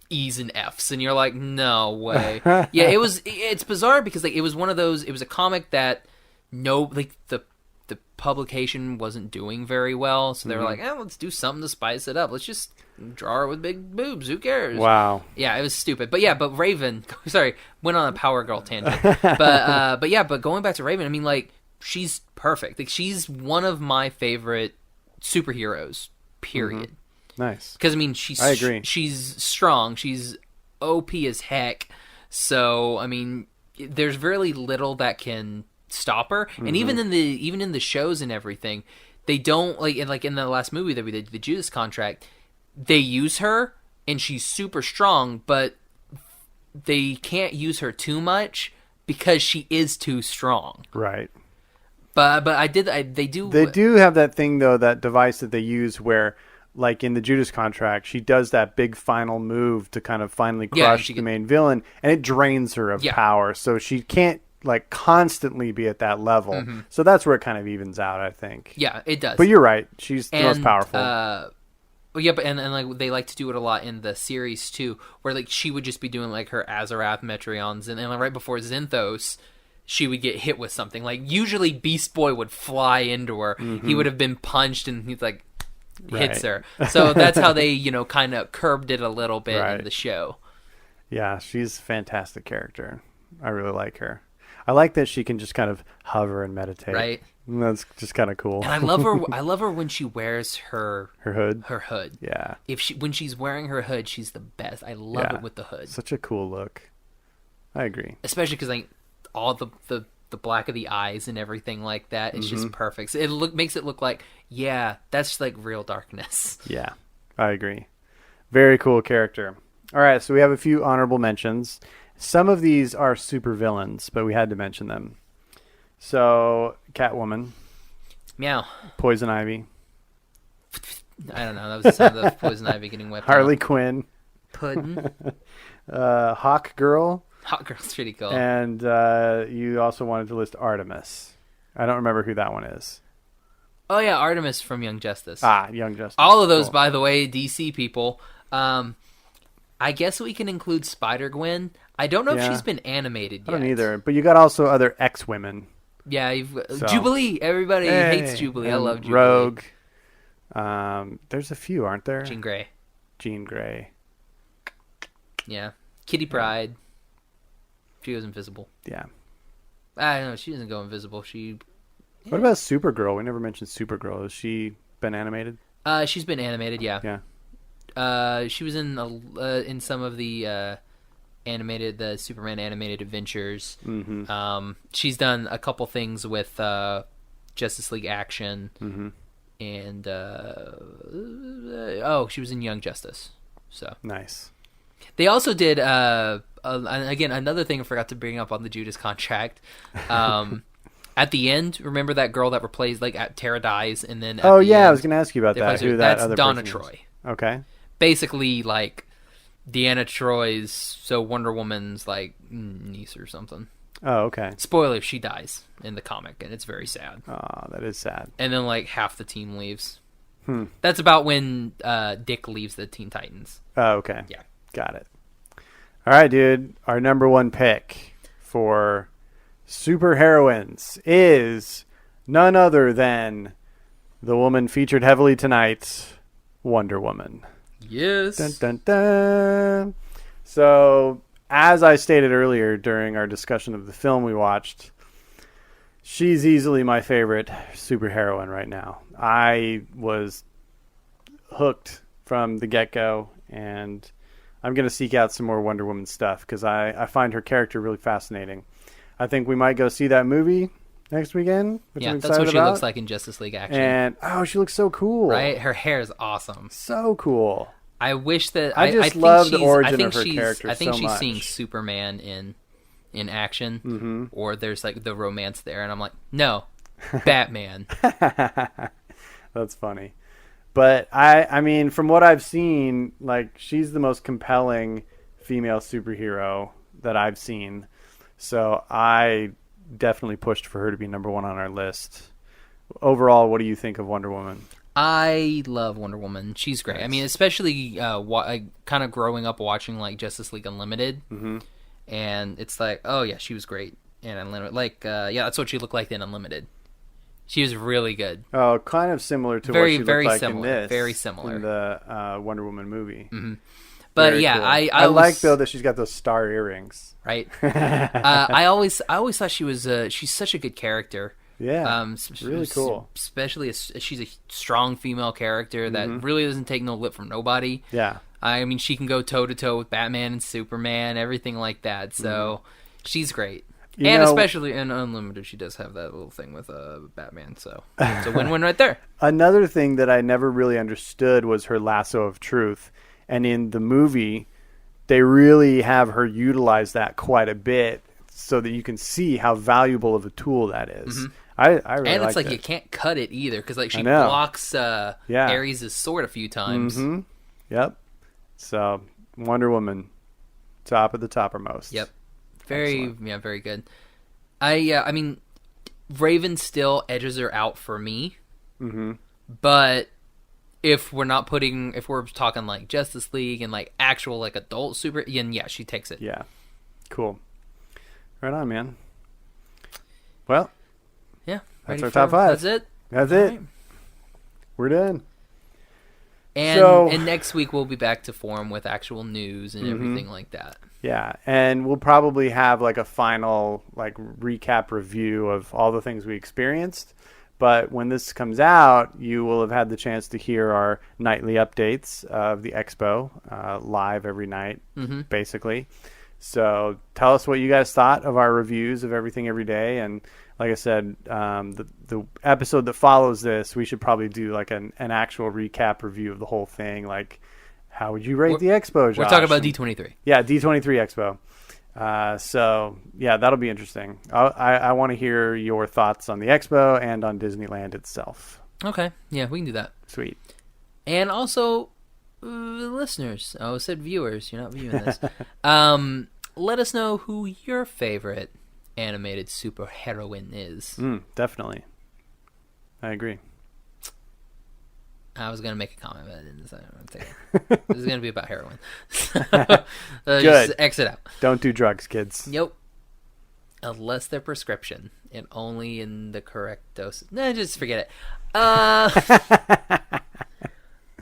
E's and F's, and you're like, no way. Yeah, it's bizarre because like it was one of those. It was a comic that the publication wasn't doing very well, so they were like, let's do something to spice it up. Let's just draw her with big boobs. Who cares? Wow. Yeah, it was stupid. But Raven. Sorry, went on a Power Girl tangent. But going back to Raven, I mean, like, she's perfect. Like, she's one of my favorite superheroes. Period. Nice. Because I mean, I agree. She's strong. She's OP as heck. So I mean, there's very little that can stop her. And even in the shows and everything, they don't like in the last movie that we did, the Judas Contract. They use her and she's super strong, but they can't use her too much because she is too strong. Right. But they do have that thing though, that device that they use where, like in the Judas Contract, she does that big final move to kind of finally crush the main villain, and it drains her of power, so she can't like constantly be at that level. So that's where it kind of evens out, I think. Yeah, it does. But you're right, she's the most powerful. Yeah, but and like they like to do it a lot in the series too, where like she would just be doing like her Azarath Metreons, and then like, right before Zinthos, she would get hit with something. Like usually Beast Boy would fly into her. He would have been punched, and he's like hits her. So that's how they kind of curbed it a little bit in the show. Yeah, she's a fantastic character. I really like her. I like that she can just kind of hover and meditate. Right. That's just kind of cool. And I love her. I love her when she wears her hood. Her hood. Yeah. When she's wearing her hood, she's the best. I love it with the hood. Such a cool look. I agree. Especially because like all the black of the eyes and everything like that. It's just perfect. So it makes it look like that's like real darkness. Yeah, I agree. Very cool character. All right, so we have a few honorable mentions. Some of these are super villains, but we had to mention them. So, Catwoman. Meow. Poison Ivy. I don't know. That was the sound of Poison Ivy getting whipped Harley Quinn. Puddin. Hawk Girl. Hawk Girl's pretty cool. And you also wanted to list Artemis. I don't remember who that one is. Oh, yeah, Artemis from Young Justice. Young Justice. All of those, by the way, DC people. I guess we can include Spider-Gwen. I don't know if she's been animated yet. I don't either. But you got also other X-women. Yeah, Jubilee. Everybody hates Jubilee. I love Jubilee. Rogue. There's a few, aren't there? Jean Grey. Yeah. Kitty Pryde. She goes invisible. Yeah. I don't know. She doesn't go invisible. What about Supergirl? We never mentioned Supergirl. Has she been animated? She's been animated, yeah. Yeah. She was in some of the the Superman animated adventures. She's done a couple things with Justice League Action, and she was in Young Justice. So nice. They also did again another thing I forgot to bring up on the Judas Contract. At the end, remember that girl that replaced Tara dies, and then I was going to ask you about that. Who that that's other Donna person Troy. Is. Okay. Basically, like Deanna Troy's Wonder Woman's niece or something. Oh, okay. Spoiler: she dies in the comic, and it's very sad. Oh, that is sad. And then half the team leaves. That's about when Dick leaves the Teen Titans. Oh, okay. Yeah. Got it. All right, dude. Our number one pick for super heroines is none other than the woman featured heavily tonight, Wonder Woman. Yes. Dun, dun, dun. So, as I stated earlier during our discussion of the film we watched, she's easily my favorite superheroine right now. I was hooked from the get-go, and I'm going to seek out some more Wonder Woman stuff because I find her character really fascinating. I think we might go see that movie next weekend, which I'm excited that's what she about. looks like in Justice League Action. And, she looks so cool. Right? Her hair is awesome. So cool. I wish that... I just love the origin of her character so much. I think she's seeing Superman in action, or there's the romance there, and I'm like, no, Batman. That's funny. But, I mean, from what I've seen, she's the most compelling female superhero that I've seen. So I definitely pushed for her to be number one on our list. Overall, what do you think of Wonder Woman? I love Wonder Woman. She's great. Nice. I mean, especially kind of growing up watching like Justice League Unlimited, and it's like, oh yeah, she was great in Unlimited. Like, yeah, that's what she looked like in Unlimited. She was really good. Oh, kind of similar to what she looked like in this. Very similar. In the Wonder Woman movie. Mm-hmm. But very yeah, cool. I like though that she's got those star earrings. Right. I always thought she was she's such a good character. Yeah. Really cool. Especially she's a strong female character that really doesn't take no lip from nobody. Yeah. I mean, she can go toe to toe with Batman and Superman, everything like that. So she's great. Especially in Unlimited, she does have that little thing with Batman. So it's a win-win right there. Another thing that I never really understood was her lasso of truth. And in the movie, they really have her utilize that quite a bit so that you can see how valuable of a tool that is. I really and it's like it. You can't cut it either because like she blocks Ares' sword a few times. Yep. So Wonder Woman, top of the toppermost. Yep. Very good. I mean, Raven still edges her out for me. But if we're talking like Justice League and like actual like adult super, yeah, she takes it. Yeah. Cool. Right on, man. Well, yeah, that's our top 5. That's it. Right. We're done. And next week we'll be back to form with actual news and everything like that. Yeah, and we'll probably have like a final like recap review of all the things we experienced. But when this comes out, you will have had the chance to hear our nightly updates of the expo live every night, basically. So tell us what you guys thought of our reviews of everything every day. And like I said, the episode that follows this, we should probably do like an actual recap review of the whole thing. Like, how would you rate the expo, Josh? We're talking about D23. Yeah, D23 Expo. So, yeah, that'll be interesting. I want to hear your thoughts on the expo and on Disneyland itself. Okay. Yeah, we can do that. Sweet. And also, listeners. I said viewers. You're not viewing this. Let us know who your favorite animated super heroine is. Definitely. I agree. I was going to make a comment, but I didn't decide. This is going to be about heroin. Good. Just exit out. Don't do drugs, kids. Nope. Unless they're prescription and only in the correct dose. No, just forget it.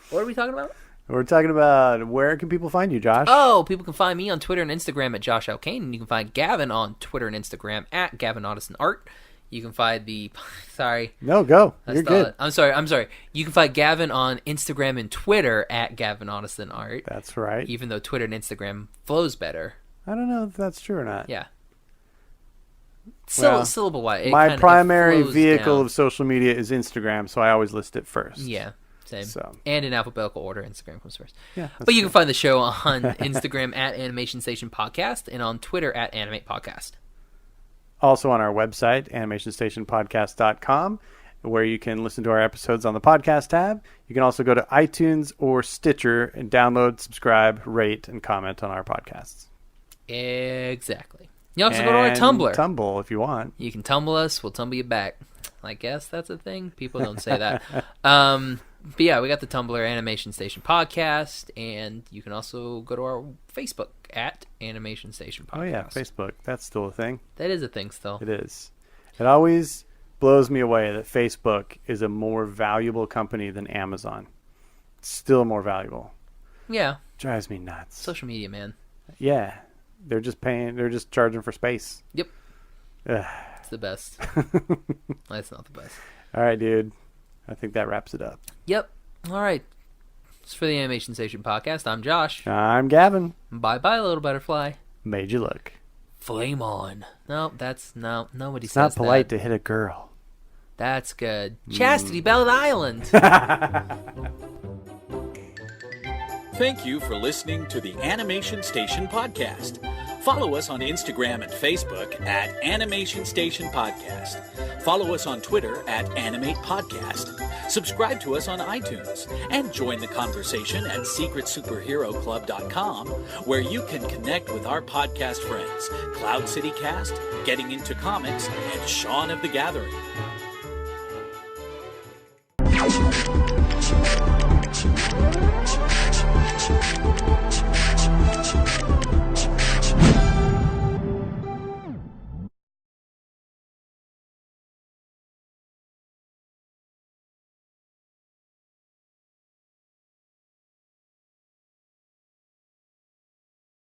What are we talking about? We're talking about where can people find you, Josh? Oh, people can find me on Twitter and Instagram at Josh L. Kane. And you can find Gavin on Twitter and Instagram at Gavin Audison Art. You can find Sorry. No, go. You're good. I'm sorry. You can find Gavin on Instagram and Twitter at Gavin Audison Art. That's right. Even though Twitter and Instagram flows better. I don't know if that's true or not. Yeah. Syllable-wise. My primary vehicle of social media is Instagram, so I always list it first. Yeah. Same. So. And in alphabetical order, Instagram comes first. Yeah, but you can find the show on Instagram at Animation Station Podcast and on Twitter at Animate Podcast. Also on our website, animationstationpodcast.com, where you can listen to our episodes on the podcast tab. You can also go to iTunes or Stitcher and download, subscribe, rate, and comment on our podcasts. Exactly. You also go to our Tumblr. Tumble if you want. You can tumble us. We'll tumble you back. I guess that's a thing. People don't say that. But yeah, we got the Tumblr Animation Station Podcast, and you can also go to our Facebook at Animation Station Podcast. Oh yeah, Facebook. That's still a thing. That is a thing still. It is. It always blows me away that Facebook is a more valuable company than Amazon. It's still more valuable. Yeah. Drives me nuts. Social media, man. Yeah. They're just charging for space. Yep. Ugh. It's the best. That's not the best. All right, dude. I think that wraps it up. Yep. All right. It's for the Animation Station Podcast. I'm Josh. I'm Gavin. Bye-bye, little butterfly. Made you look. Flame on. No, nobody says that. It's not polite that. to hit a girl. That's good. Chastity Belle Island. Thank you for listening to the Animation Station Podcast. Follow us on Instagram and Facebook at Animation Station Podcast. Follow us on Twitter at Animate Podcast. Subscribe to us on iTunes. And join the conversation at SecretSuperheroClub.com, where you can connect with our podcast friends, Cloud City Cast, Getting Into Comics, and Shaun of the Gathering.